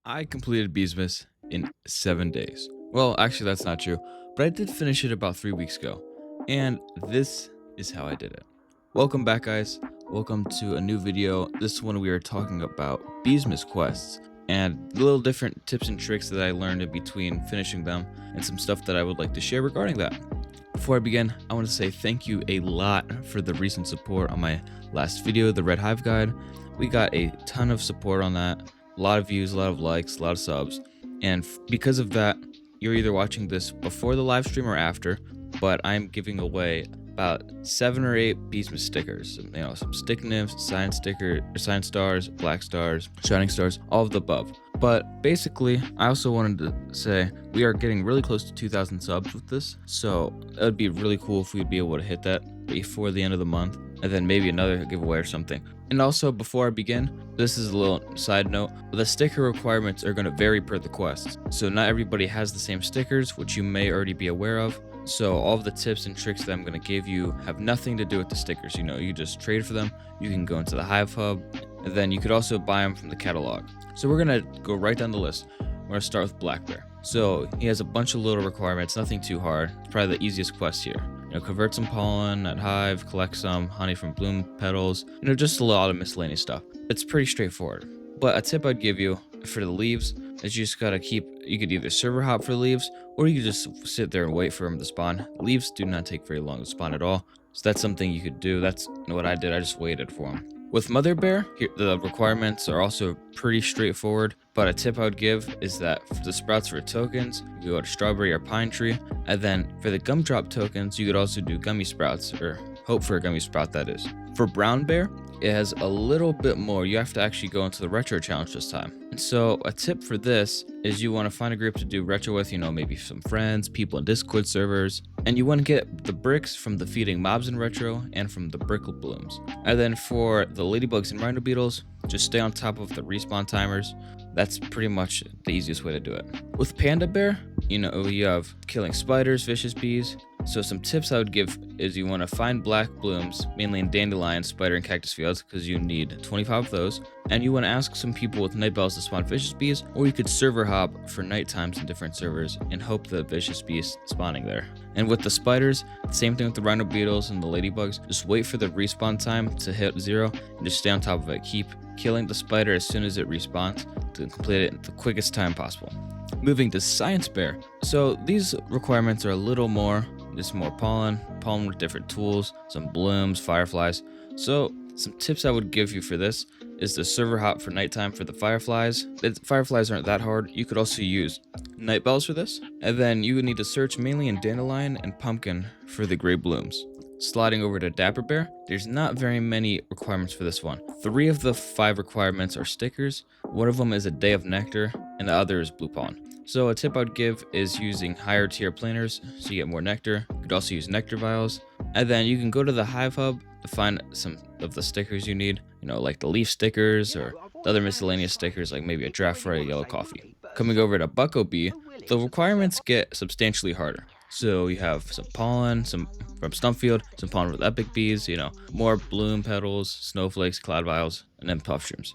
I completed Beesmas in 7 days. Well, actually, that's not true, but I did finish it about 3 weeks ago. And this is how I did it. Welcome back, guys. Welcome to a new video. This one we are talking about Beesmas quests and little different tips and tricks that I learned in between finishing them and some stuff that I would like to share regarding that. Before I begin, I want to say thank you a lot for the recent support on my last video, the Red Hive Guide. We got a ton of support on that, a lot of views, a lot of likes, a lot of subs, and because of that, you're either watching this before the live stream or after, but I'm giving away about 7 or 8 Beesmas stickers. Some stick nymphs, sign stars, black stars, shining stars, all of the above. But basically, I also wanted to say we are getting really close to 2,000 subs with this, so it would be really cool if we'd be able to hit that before the end of the month, and then maybe another giveaway or something. And also, before I begin, this is a little side note, the sticker requirements are going to vary per the quests, so not everybody has the same stickers, which you may already be aware of. So all of the tips and tricks that I'm going to give you have nothing to do with the stickers. You just trade for them. You can go into the Hive Hub, and then you could also buy them from the catalog. So we're going to go right down the list. We're going to start with Black Bear. So he has a bunch of little requirements, nothing too hard. It's probably the easiest quest here. Convert some pollen at Hive, collect some honey from bloom petals, just a lot of miscellaneous stuff. It's pretty straightforward. But a tip I'd give you for the leaves is you just gotta you could either server hop for the leaves, or you could just sit there and wait for them to spawn. Leaves do not take very long to spawn at all, so that's something you could do. That's what I did, I just waited for them. With Mother Bear, the requirements are also pretty straightforward, but a tip I would give is that for the sprouts for tokens, you go to Strawberry or Pine Tree, and then for the Gumdrop tokens, you could also do Gummy Sprouts, or hope for a Gummy Sprout, that is. For Brown Bear, it has a little bit more. You have to actually go into the Retro Challenge this time. And so a tip for this is you want to find a group to do Retro with, maybe some friends, people in Discord servers, and you want to get the bricks from the feeding mobs in Retro and from the Brickle Blooms. And then for the Ladybugs and Rhino Beetles, just stay on top of the respawn timers. That's pretty much the easiest way to do it. With Panda Bear, you have killing spiders, vicious bees. So some tips I would give is you want to find black blooms, mainly in dandelion, spider, and cactus fields, because you need 25 of those. And you want to ask some people with night bells to spawn vicious bees, or you could server hop for night times in different servers and hope the vicious bees spawning there. And with the spiders, same thing with the rhino beetles and the ladybugs. Just wait for the respawn time to hit 0 and just stay on top of it. Keep killing the spider as soon as it respawns to complete it in the quickest time possible. Moving to Science Bear. So these requirements are a little more. Just more pollen with different tools, some blooms, fireflies. So some tips I would give you for this is the server hop for nighttime for the fireflies. The fireflies aren't that hard. You could also use night bells for this. And then you would need to search mainly in dandelion and pumpkin for the gray blooms. Sliding over to Dapper Bear, there's not very many requirements for this one. 3 of the 5 requirements are stickers. One of them is a day of nectar, and the other is blue pollen. So a tip I'd give is using higher tier planters so you get more nectar. You could also use nectar vials. And then you can go to the Hive Hub to find some of the stickers you need, like the leaf stickers or the other miscellaneous stickers, like maybe a draft for a yellow coffee. Coming over to Bucko Bee, the requirements get substantially harder. So you have some pollen, some from Stumpfield, some pollen with epic bees, more bloom petals, snowflakes, cloud vials, and then puff shrooms.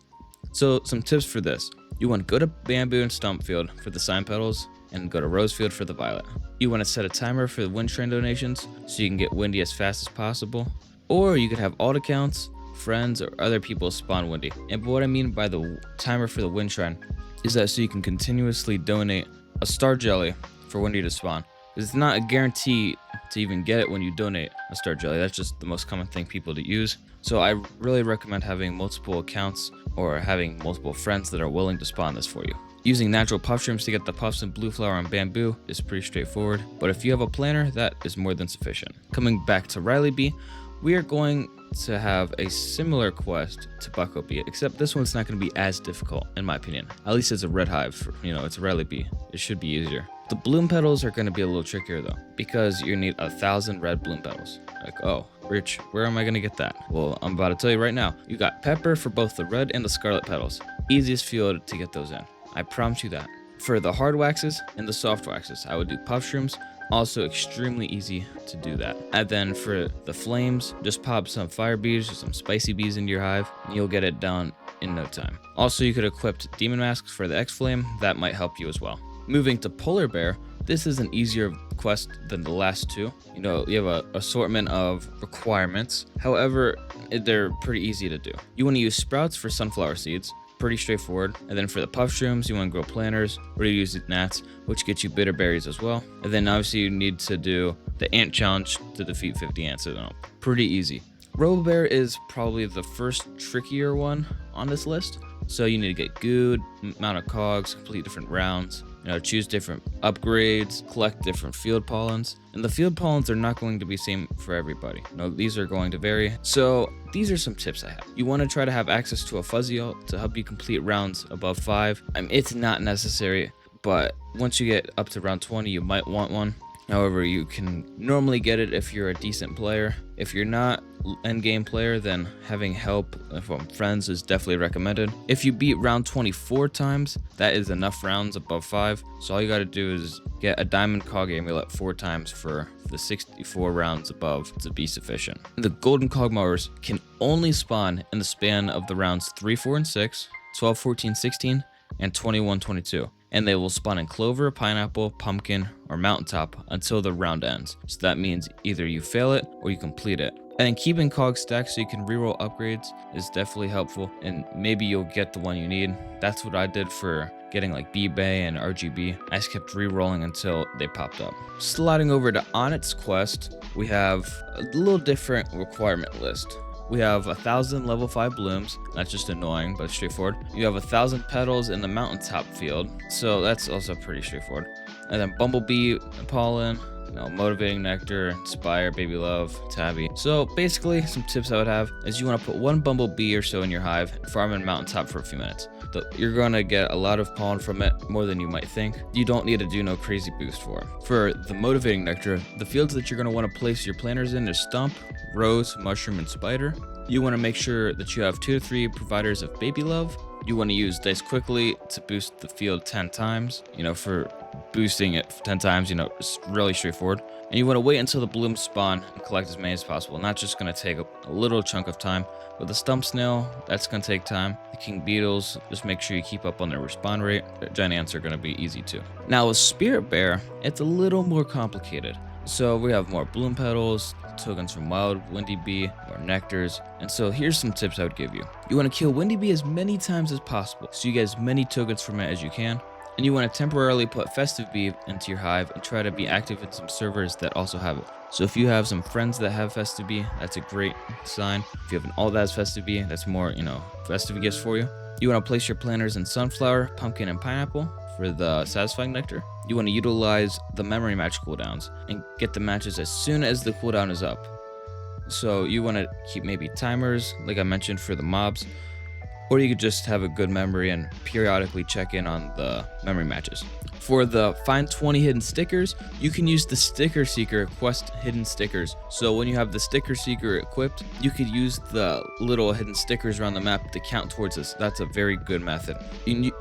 So some tips for this. You want to go to Bamboo and Stumpfield for the sign petals, and go to Rosefield for the violet. You want to set a timer for the wind train donations so you can get windy as fast as possible. Or you could have alt accounts, friends, or other people spawn windy. And what I mean by the timer for the wind shrine is that so you can continuously donate a star jelly for windy to spawn. It's not a guarantee to even get it when you donate a star jelly. That's just the most common thing people to use. So I really recommend having multiple accounts or having multiple friends that are willing to spawn this for you. Using natural puff shrooms to get the puffs and blue flower on bamboo is pretty straightforward, but if you have a planner, that is more than sufficient. Coming back to Riley Bee, we are going to have a similar quest to Bucko Bee, except this one's not going to be as difficult, in my opinion. At least it's a red hive, it's a Riley Bee. It should be easier. The bloom petals are going to be a little trickier though, because you need 1,000 red bloom petals. Oh, Rich, where am I going to get that? Well, I'm about to tell you right now. You got pepper for both the red and the scarlet petals. Easiest field to get those in. I promise you that. For the hard waxes and the soft waxes, I would do puff shrooms. Also extremely easy to do that. And then for the flames, just pop some fire bees or some spicy bees into your hive, and you'll get it done in no time. Also, you could equip demon masks for the X-Flame, that might help you as well. Moving to Polar Bear, this is an easier quest than the last two. You know, you have an assortment of requirements. However, they're pretty easy to do. You want to use sprouts for sunflower seeds, pretty straightforward. And then for the puff shrooms, you want to grow planters, or you use gnats, which gets you bitter berries as well. And then obviously you need to do the ant challenge to defeat 50 ants. So pretty easy. Robo Bear is probably the first trickier one on this list. So you need to get good amount of cogs, complete different rounds, choose different upgrades, collect different field pollens. And the field pollens are not going to be same for everybody. These are going to vary. So these are some tips I have. You want to try to have access to a fuzzy ult to help you complete rounds above 5. It's not necessary, but once you get up to round 20, you might want one. However, you can normally get it if you're a decent player. If you're not endgame player, then having help from friends is definitely recommended. If you beat round 24 times, that is enough rounds above 5. So all you gotta do is get a diamond cog amulet 4 times for the 64 rounds above to be sufficient. The golden cog mowers can only spawn in the span of the rounds 3, 4, and 6, 12, 14, 16, and 21, 22. And they will spawn in clover, pineapple, pumpkin, or mountaintop until the round ends. So that means either you fail it or you complete it. And then keeping cog stacked so you can reroll upgrades is definitely helpful, and maybe you'll get the one you need. That's what I did for getting like B-Bay and RGB. I just kept rerolling until they popped up. Sliding over to Onett's quest, we have a little different requirement list. We have 1,000 level 5 blooms. That's just annoying, but straightforward. You have 1,000 petals in the mountaintop field, so that's also pretty straightforward. And then bumblebee pollen, motivating nectar, inspire, baby love, tabby. So basically, some tips I would have is you want to put 1 bumblebee or so in your hive and farm in mountaintop for a few minutes. You're going to get a lot of pollen from it, more than you might think. You don't need to do no crazy boost for it. For the motivating nectar, the fields that you're going to want to place your planters in is stump, rose, mushroom, and spider. You want to make sure that you have 2 to 3 providers of baby love. You want to use dice quickly to boost the field 10 times. For boosting it 10 times, it's really straightforward. And you want to wait until the blooms spawn and collect as many as possible. Not just going to take a little chunk of time. With the stump snail, that's going to take time. The king beetles, just make sure you keep up on their respawn rate. The giant ants are going to be easy too. Now with spirit bear, it's a little more complicated. So we have more bloom petals, tokens from wild windy bee, more nectars. And so here's some tips I would give you. You want to kill windy bee as many times as possible, so you get as many tokens from it as you can. And you want to temporarily put festive bee into your hive and try to be active in some servers that also have it. So if you have some friends that have festive bee, that's a great sign. If you have an all that has festive bee, that's more, festive gifts for you. You want to place your planters in sunflower, pumpkin, and pineapple for the satisfying nectar. You want to utilize the memory match cooldowns and get the matches as soon as the cooldown is up. So you want to keep maybe timers, like I mentioned, for the mobs. Or you could just have a good memory and periodically check in on the memory matches. For the find 20 hidden stickers, you can use the sticker seeker quest hidden stickers. So when you have the sticker seeker equipped, you could use the little hidden stickers around the map to count towards this. That's a very good method.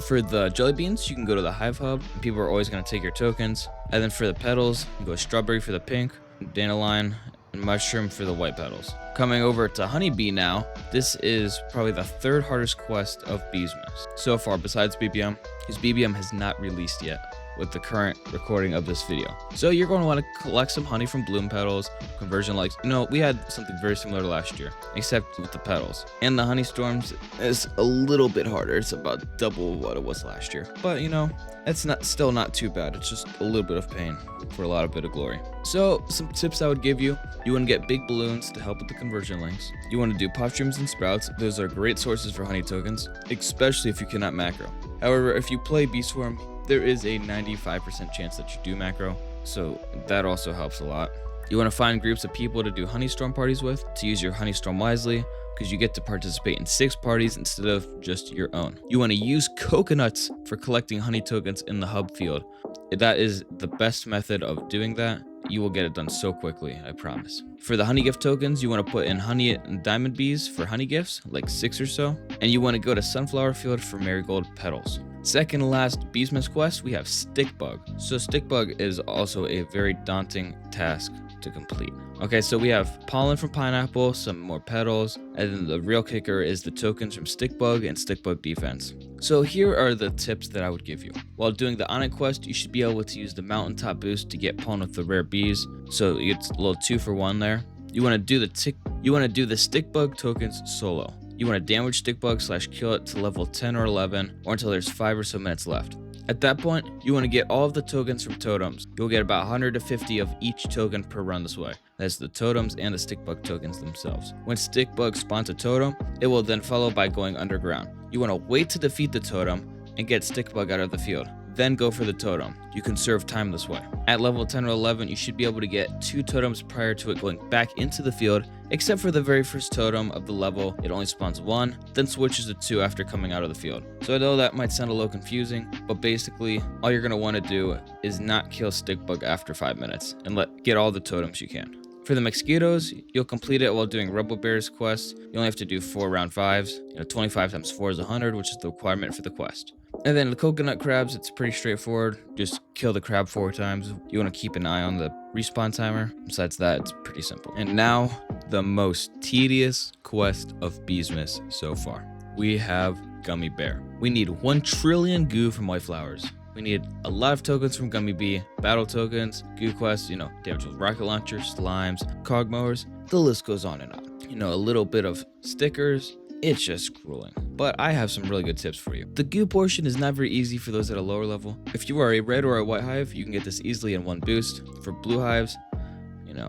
For the jelly beans, you can go to the hive hub. People are always going to take your tokens. And then for the petals, you go strawberry for the pink, dandelion, and mushroom for the white petals. Coming over to honeybee now, this is probably the 3rd hardest quest of Beesmas so far besides BBM, because BBM has not released yet with the current recording of this video. So you're going to want to collect some honey from bloom petals, conversion likes. we had something very similar to last year, except with the petals. And the honey storms is a little bit harder. It's about double what it was last year. But it's still not too bad. It's just a little bit of pain for a lot of bit of glory. So some tips I would give you. You want to get big balloons to help with the conversion links. You want to do puff shrooms and sprouts. Those are great sources for honey tokens, especially if you cannot macro. However, if you play bee swarm, there is a 95% chance that you do macro, so that also helps a lot. You want to find groups of people to do honey storm parties with, to use your honey storm wisely, because you get to participate in 6 parties instead of just your own. You want to use coconuts for collecting honey tokens in the hub field. That is the best method of doing that. You will get it done so quickly, I promise. For the honey gift tokens, you want to put in honey and diamond bees for honey gifts, like 6 or so. And you want to go to sunflower field for marigold petals. Second to last Beesmas quest, we have stick bug. So stick bug is also a very daunting task to complete. Okay, so we have pollen from pineapple, some more petals, and then the real kicker is the tokens from stickbug and stickbug defense. So here are the tips that I would give you. While doing the Onett quest, you should be able to use the mountaintop boost to get pollen with the rare bees, so it's a little 2-for-1 there. You want to do the stickbug tokens solo. You want to damage stickbug / kill it to level 10 or 11, or until there's 5 or so minutes left. At that point, you want to get all of the tokens from totems. You'll get about 150 of each token per run this way. That's the totems and the stickbug tokens themselves. When stickbug spawns a totem, it will then follow by going underground. You want to wait to defeat the totem and get stickbug out of the field. Then go for the totem. You conserve time this way. At level 10 or 11, you should be able to get 2 totems prior to it going back into the field, except for the very first totem of the level. It only spawns 1, then switches to 2 after coming out of the field. So I know that might sound a little confusing, but basically all you're going to want to do is not kill stickbug after 5 minutes and get all the totems you can. For the mosquitoes, you'll complete it while doing Robo Bear's quest. You only have to do 4 round 5s. 25 times 4 is 100, which is the requirement for the quest. And then the coconut crabs, it's pretty straightforward. Just kill the crab 4 times. You want to keep an eye on the respawn timer. Besides that, it's pretty simple. And now, the most tedious quest of Beesmas so far. We have Gummy Bear. We need 1 trillion goo from white flowers. We need a lot of tokens from Gummy Bee, battle tokens, goo quests, damage with rocket launchers, slimes, cog mowers, the list goes on and on. A little bit of stickers. It's just grueling. But I have some really good tips for you. The goo portion is not very easy for those at a lower level. If you are a red or a white hive, you can get this easily in 1 boost. For blue hives,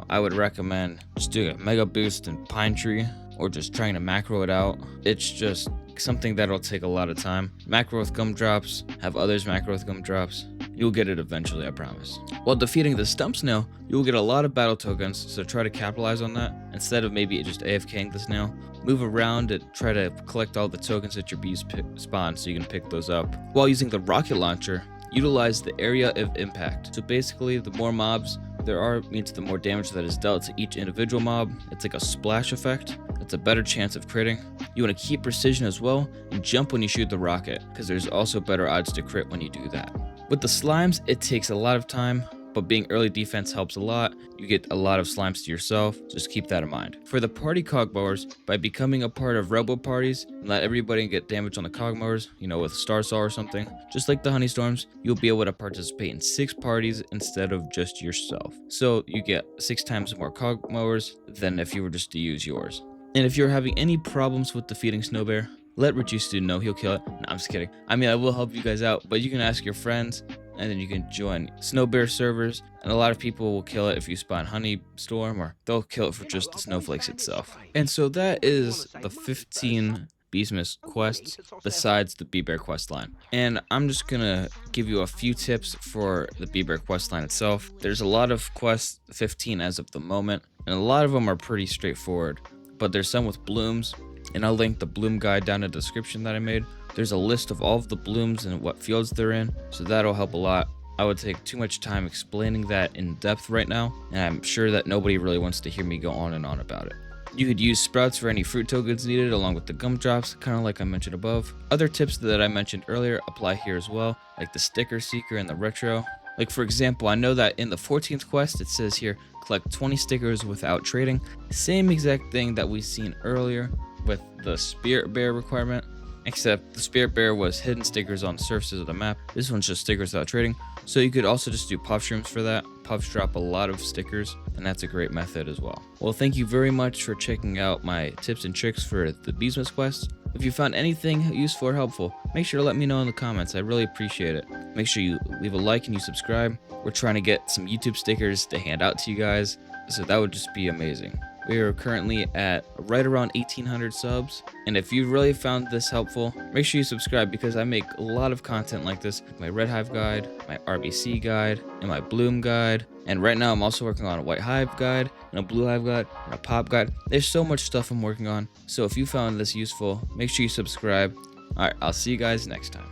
I would recommend just doing a mega boost in Pine Tree or just trying to macro it out. It's just something that'll take a lot of time. Macro with gumdrops, have others macro with gumdrops. You'll get it eventually, I promise. While defeating the stump snail, you will get a lot of battle tokens, so try to capitalize on that. Instead of maybe just AFKing the snail, move around and try to collect all the tokens that your bees spawn so you can pick those up. While using the rocket launcher, utilize the area of impact. So basically, the more mobs there are means the more damage that is dealt to each individual mob. It's like a splash effect. It's a better chance of critting. You want to keep precision as well and jump when you shoot the rocket, because there's also better odds to crit when you do that. With the slimes, it takes a lot of time, but being early defense helps a lot. You get a lot of slimes to yourself, just keep that in mind. For the party cog mowers, by becoming a part of Robo parties and let everybody get damage on the cog mowers, with Star Saw or something, just like the Honeystorms, you'll be able to participate in 6 parties instead of just yourself. So you get 6 times more cog mowers than if you were just to use yours. And if you're having any problems with defeating Snow Bear, let Richie Stu know, he'll kill it. No, I'm just kidding. I will help you guys out, but you can ask your friends, and then you can join Snow Bear servers, and a lot of people will kill it if you spawn Honeystorm, or they'll kill it for just the snowflakes itself. And so that is the 15 Beesmas quests besides the Bee Bear quest line. And I'm just gonna give you a few tips for the Bee Bear quest line itself. There's a lot of quests, 15 as of the moment, and a lot of them are pretty straightforward, but there's some with blooms, and I'll link the bloom guide down in the description that I made. There's a list of all of the blooms and what fields they're in, so that'll help a lot. I would take too much time explaining that in depth right now, and I'm sure that nobody really wants to hear me go on and on about it. You could use sprouts for any fruit tokens needed along with the gumdrops, kind of like I mentioned above. Other tips that I mentioned earlier apply here as well, like the sticker seeker and the retro. Like for example, I know that in the 14th quest it says here, collect 20 stickers without trading. Same exact thing that we've seen earlier with the Spirit Bear requirement, except the Spirit Bear was hidden stickers on the surfaces of the map. This one's just stickers without trading. So you could also just do puff shrooms for that. Puffs drop a lot of stickers, and that's a great method as well. Well, thank you very much for checking out my tips and tricks for the Beesmas quest. If you found anything useful or helpful, make sure to let me know in the comments. I really appreciate it. Make sure you leave a like and you subscribe. We're trying to get some YouTube stickers to hand out to you guys, so that would just be amazing. We are currently at right around 1,800 subs, and if you really found this helpful, make sure you subscribe, because I make a lot of content like this. My Red Hive guide, my RBC guide, and my Bloom guide, and right now I'm also working on a White Hive guide, and a Blue Hive guide, and a Pop guide. There's so much stuff I'm working on, so if you found this useful, make sure you subscribe. Alright, I'll see you guys next time.